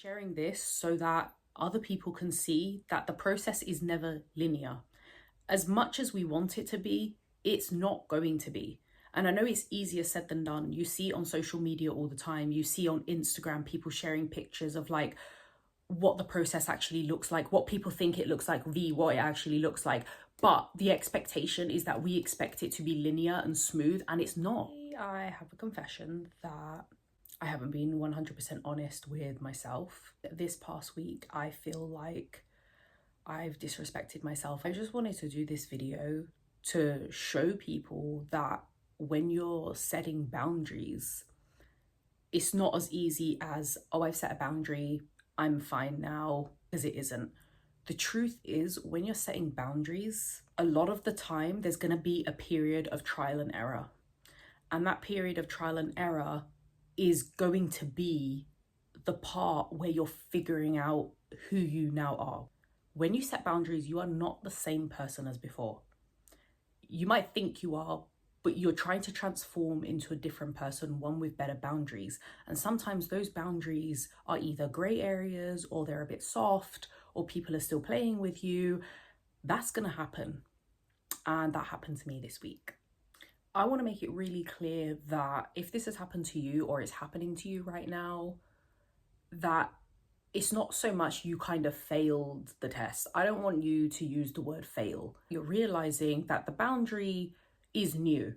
Sharing this so that other people can see that the process is never linear. As much as we want it to be, it's not going to be. And I know it's easier said than done. You see on social media all the time. You see on Instagram people sharing pictures of like what the process actually looks like, what people think it looks like, what it actually looks like. But the expectation is that we expect it to be linear and smooth, and it's not. I have a confession that I haven't been 100% honest with myself. This past week, I feel like I've disrespected myself. I just wanted to do this video to show people that when you're setting boundaries, it's not as easy as, oh, I've set a boundary, I'm fine now, because it isn't. The truth is, when you're setting boundaries, a lot of the time there's going to be a period of trial and error. And that period of trial and error is going to be the part where you're figuring out who you now are. When you set boundaries, you are not the same person as before. You might think you are, but you're trying to transform into a different person, one with better boundaries. And sometimes those boundaries are either gray areas, or they're a bit soft, or people are still playing with you. That's going to happen. And that happened to me this week. I want to make it really clear that if this has happened to you, or it's happening to you right now, that it's not so much you kind of failed the test. I don't want you to use the word fail. You're realizing that the boundary is new.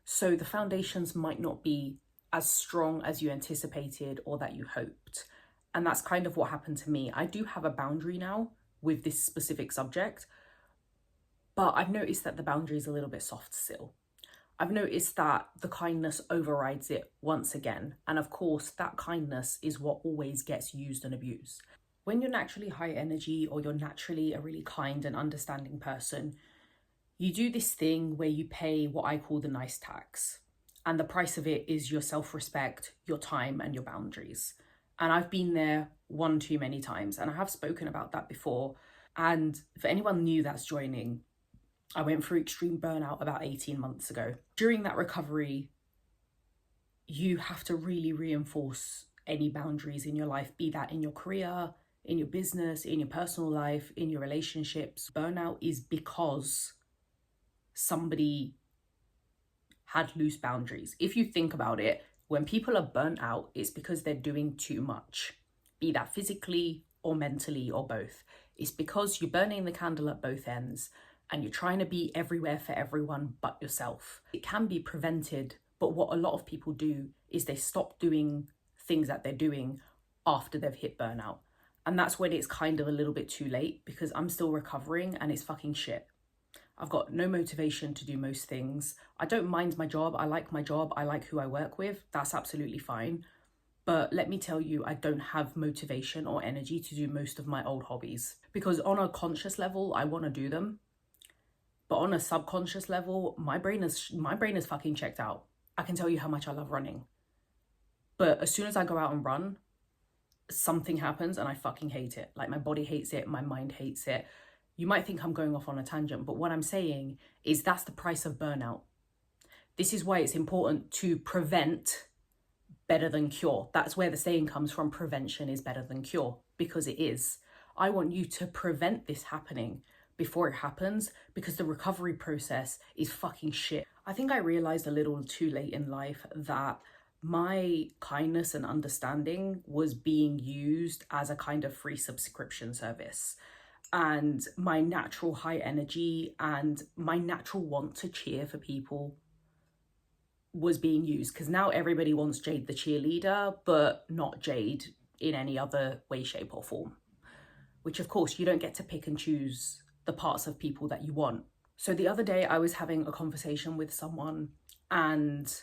So the foundations might not be as strong as you anticipated or that you hoped. And that's kind of what happened to me. I do have a boundary now with this specific subject, but I've noticed that the boundary is a little bit soft still. I've noticed that the kindness overrides it once again. And of course, that kindness is what always gets used and abused. When you're naturally high energy, or you're naturally a really kind and understanding person, you do this thing where you pay what I call the nice tax. And the price of it is your self-respect, your time, and your boundaries. And I've been there one too many times. And I have spoken about that before. And for anyone new that's joining, I went through extreme burnout about 18 months ago. During that recovery, you have to really reinforce any boundaries in your life, be that in your career, in your business, in your personal life, in your relationships. Burnout is because somebody had loose boundaries. If you think about it, when people are burnt out, it's because they're doing too much, be that physically or mentally or both. It's because you're burning the candle at both ends, and you're trying to be everywhere for everyone but yourself. It can be prevented, but what a lot of people do is they stop doing things that they're doing after they've hit burnout. And that's when it's kind of a little bit too late, because I'm still recovering and it's fucking shit. I've got no motivation to do most things. I don't mind my job. I like my job. I like who I work with. That's absolutely fine. But let me tell you, I don't have motivation or energy to do most of my old hobbies, because on a conscious level, I want to do them. But on a subconscious level, my brain is fucking checked out. I can tell you how much I love running. But as soon as I go out and run, something happens and I fucking hate it. Like, my body hates it, my mind hates it. You might think I'm going off on a tangent, but what I'm saying is that's the price of burnout. This is why it's important to prevent better than cure. That's where the saying comes from, prevention is better than cure, because it is. I want you to prevent this happening before it happens, because the recovery process is fucking shit. I think I realized a little too late in life that my kindness and understanding was being used as a kind of free subscription service. And my natural high energy and my natural want to cheer for people was being used, because now everybody wants Jade the cheerleader, but not Jade in any other way, shape, or form. Which, of course, you don't get to pick and choose the parts of people that you want. So the other day I was having a conversation with someone, and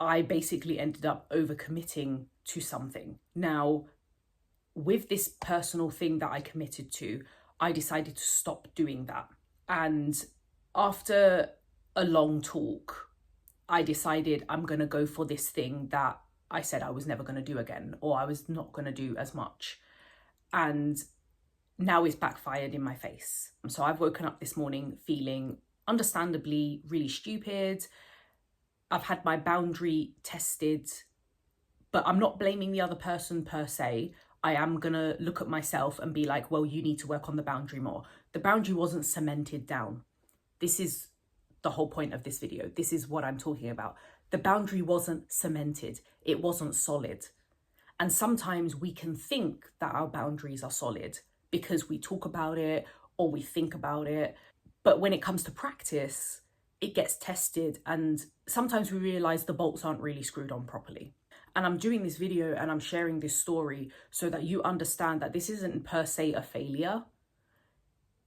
I basically ended up overcommitting to something. Now, with this personal thing that I committed to, I decided to stop doing that. And after a long talk, I decided I'm going to go for this thing that I said I was never going to do again, or I was not going to do as much. And now it's backfired in my face. So I've woken up this morning feeling understandably really stupid. I've had my boundary tested, but I'm not blaming the other person per se. I am gonna look at myself and be like, well, you need to work on the boundary more. The boundary wasn't cemented down. This is the whole point of this video. This is what I'm talking about. The boundary wasn't cemented. It wasn't solid. And sometimes we can think that our boundaries are solid because we talk about it or we think about it. But when it comes to practice, it gets tested, and sometimes we realize the bolts aren't really screwed on properly. And I'm doing this video and I'm sharing this story so that you understand that this isn't per se a failure.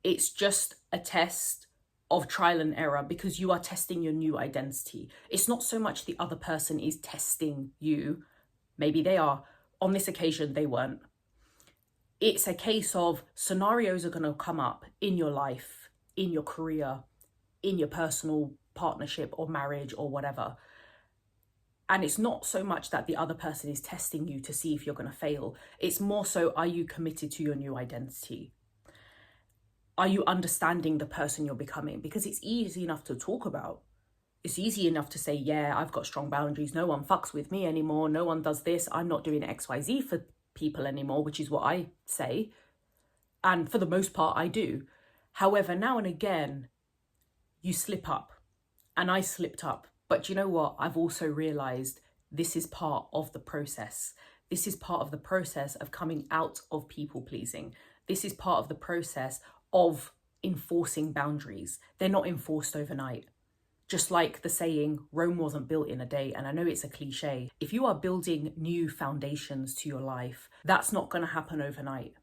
It's just a test of trial and error because you are testing your new identity. It's not so much the other person is testing you. Maybe they are. On this occasion, they weren't. It's a case of scenarios are going to come up in your life, in your career, in your personal partnership or marriage or whatever. And it's not so much that the other person is testing you to see if you're going to fail. It's more so, are you committed to your new identity? Are you understanding the person you're becoming? Because it's easy enough to talk about. It's easy enough to say, yeah, I've got strong boundaries. No one fucks with me anymore. No one does this. I'm not doing XYZ for people anymore, which is what I say. And for the most part, I do. However, now and again, you slip up. And I slipped up. But you know what? I've also realized this is part of the process. This is part of the process of coming out of people pleasing. This is part of the process of enforcing boundaries. They're not enforced overnight. Just like the saying, Rome wasn't built in a day. And I know it's a cliche. If you are building new foundations to your life, that's not going to happen overnight.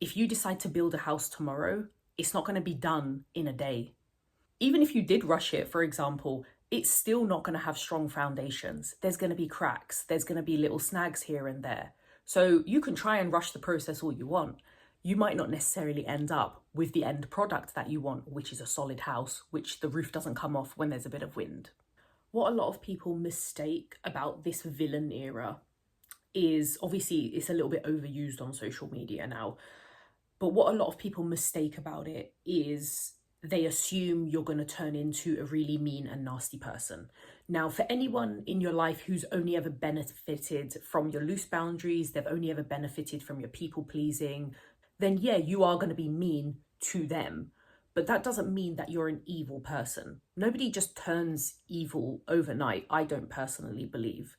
If you decide to build a house tomorrow, it's not going to be done in a day. Even if you did rush it, for example, it's still not going to have strong foundations. There's going to be cracks. There's going to be little snags here and there. So you can try and rush the process all you want. You might not necessarily end up with the end product that you want, which is a solid house, which the roof doesn't come off when there's a bit of wind. What a lot of people mistake about this villain era is, obviously, it's a little bit overused on social media now, but what a lot of people mistake about it is they assume you're going to turn into a really mean and nasty person. Now, for anyone in your life who's only ever benefited from your loose boundaries, they've only ever benefited from your people pleasing, then yeah, you are going to be mean to them. But that doesn't mean that you're an evil person. Nobody just turns evil overnight, I don't personally believe.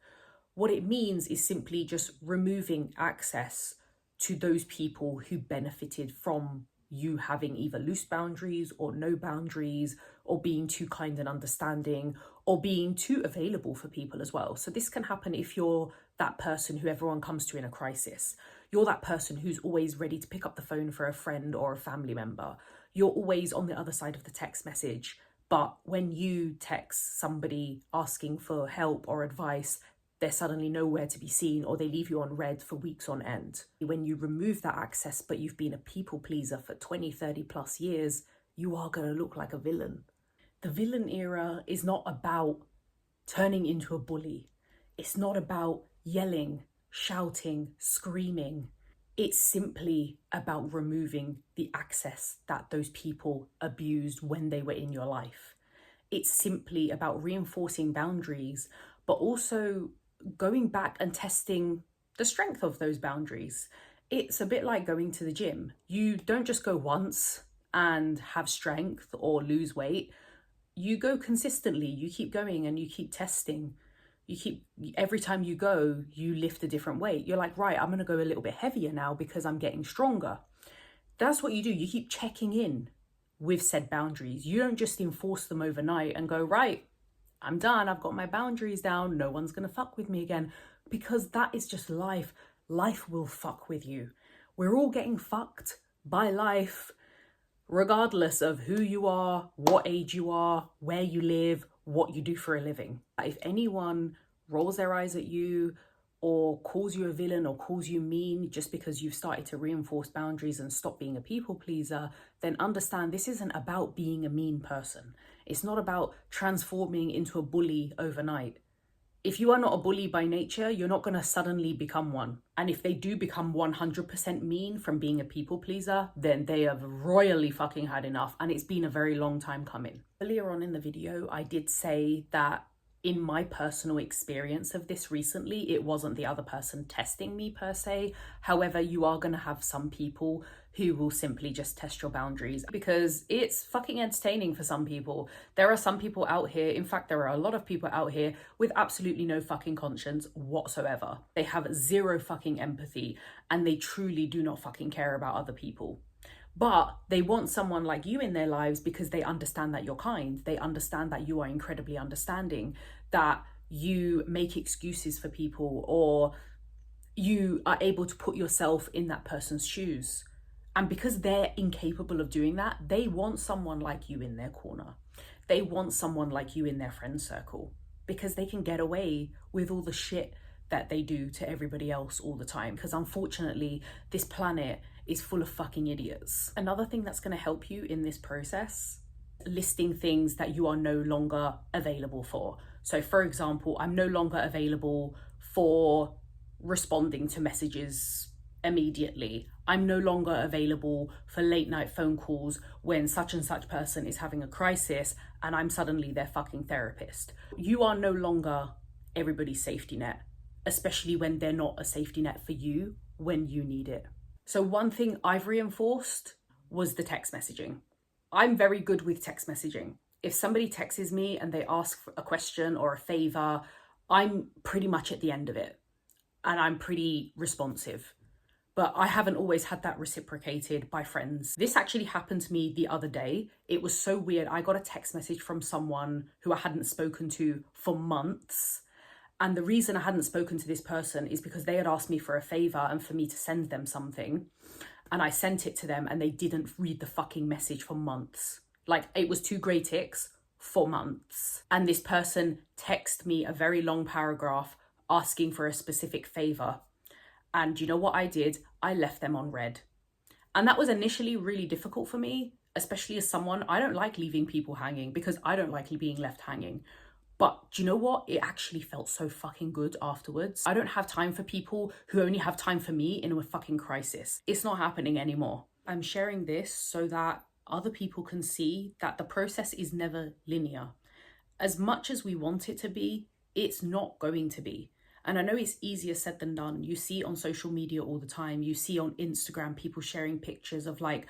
What it means is simply just removing access to those people who benefited from you having either loose boundaries or no boundaries, or being too kind and understanding, or being too available for people as well. So this can happen if you're that person who everyone comes to in a crisis. You're that person who's always ready to pick up the phone for a friend or a family member. You're always on the other side of the text message. But when you text somebody asking for help or advice, they're suddenly nowhere to be seen, or they leave you on red for weeks on end. When you remove that access, but you've been a people pleaser for 20, 30 plus years, you are going to look like a villain. The villain era is not about turning into a bully. It's not about yelling, shouting, screaming. It's simply about removing the access that those people abused when they were in your life. It's simply about reinforcing boundaries, but also going back and testing the strength of those boundaries. It's a bit like going to the gym. You don't just go once and have strength or lose weight. You go consistently. You keep going and you keep testing. Every time you go, you lift a different weight. You're like, right, I'm going to go a little bit heavier now because I'm getting stronger. That's what you do. You keep checking in with said boundaries. You don't just enforce them overnight and go, right, I'm done. I've got my boundaries down. No one's going to fuck with me again, because that is just life. Life will fuck with you. We're all getting fucked by life, regardless of who you are, what age you are, where you live, what you do for a living. If anyone rolls their eyes at you or calls you a villain or calls you mean just because you've started to reinforce boundaries and stop being a people pleaser, then understand this isn't about being a mean person. It's not about transforming into a bully overnight. If you are not a bully by nature, you're not going to suddenly become one. And if they do become 100% mean from being a people pleaser, then they have royally fucking had enough. And it's been a very long time coming. Earlier on in the video, I did say that in my personal experience of this recently, it wasn't the other person testing me per se. However, you are going to have some people who will simply just test your boundaries because it's fucking entertaining for some people. There are some people out here, in fact, there are a lot of people out here with absolutely no fucking conscience whatsoever. They have zero fucking empathy and they truly do not fucking care about other people. But they want someone like you in their lives because they understand that you're kind. They understand that you are incredibly understanding, that you make excuses for people, or you are able to put yourself in that person's shoes. And because they're incapable of doing that, they want someone like you in their corner. They want someone like you in their friend circle because they can get away with all the shit that they do to everybody else all the time. Because unfortunately, this planet is full of fucking idiots. Another thing that's going to help you in this process, listing things that you are no longer available for. So for example, I'm no longer available for responding to messages immediately. I'm no longer available for late night phone calls when such and such person is having a crisis and I'm suddenly their fucking therapist. You are no longer everybody's safety net, especially when they're not a safety net for you when you need it. So one thing I've reinforced was the text messaging. I'm very good with text messaging. If somebody texts me and they ask for a question or a favor, I'm pretty much at the end of it and I'm pretty responsive. But I haven't always had that reciprocated by friends. This actually happened to me the other day. It was so weird. I got a text message from someone who I hadn't spoken to for months. And the reason I hadn't spoken to this person is because they had asked me for a favor and for me to send them something. And I sent it to them and they didn't read the fucking message for months. Like, it was 2 grey ticks for months. And this person texted me a very long paragraph asking for a specific favor. And you know what I did? I left them on read. And that was initially really difficult for me, especially as someone, I don't like leaving people hanging because I don't like being left hanging. But do you know what? It actually felt so fucking good afterwards. I don't have time for people who only have time for me in a fucking crisis. It's not happening anymore. I'm sharing this so that other people can see that the process is never linear. As much as we want it to be, it's not going to be. And I know it's easier said than done. You see on social media all the time. You see on Instagram people sharing pictures of like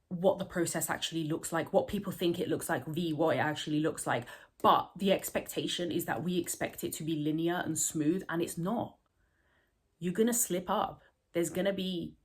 what the process actually looks like, what people think it looks like, what it actually looks like. But the expectation is that we expect it to be linear and smooth, and it's not. You're going to slip up. There's going to be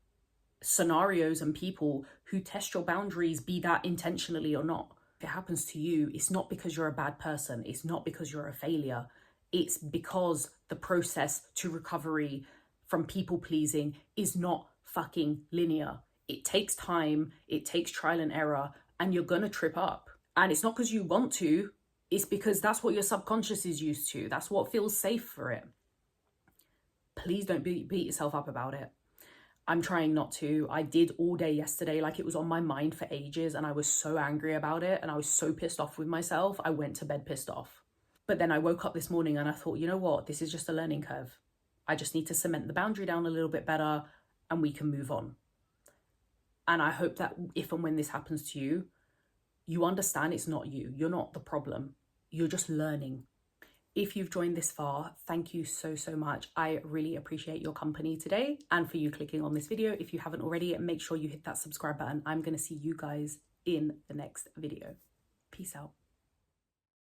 scenarios and people who test your boundaries, be that intentionally or not. If it happens to you, it's not because you're a bad person. It's not because you're a failure. It's because the process to recovery from people pleasing is not fucking linear. It takes time, it takes trial and error, and you're going to trip up. And it's not because you want to. It's because that's what your subconscious is used to. That's what feels safe for it. Please don't beat yourself up about it. I'm trying not to. I did all day yesterday, like it was on my mind for ages, and I was so angry about it, and I was so pissed off with myself. I went to bed pissed off. But then I woke up this morning and I thought, you know what? This is just a learning curve. I just need to cement the boundary down a little bit better and we can move on. And I hope that if and when this happens to you, you understand it's not you. You're not the problem. You're just learning. If you've joined this far, thank you so much. I really appreciate your company today and for you clicking on this video. If you haven't already, make sure you hit that subscribe button. I'm going to see you guys in the next video. Peace out.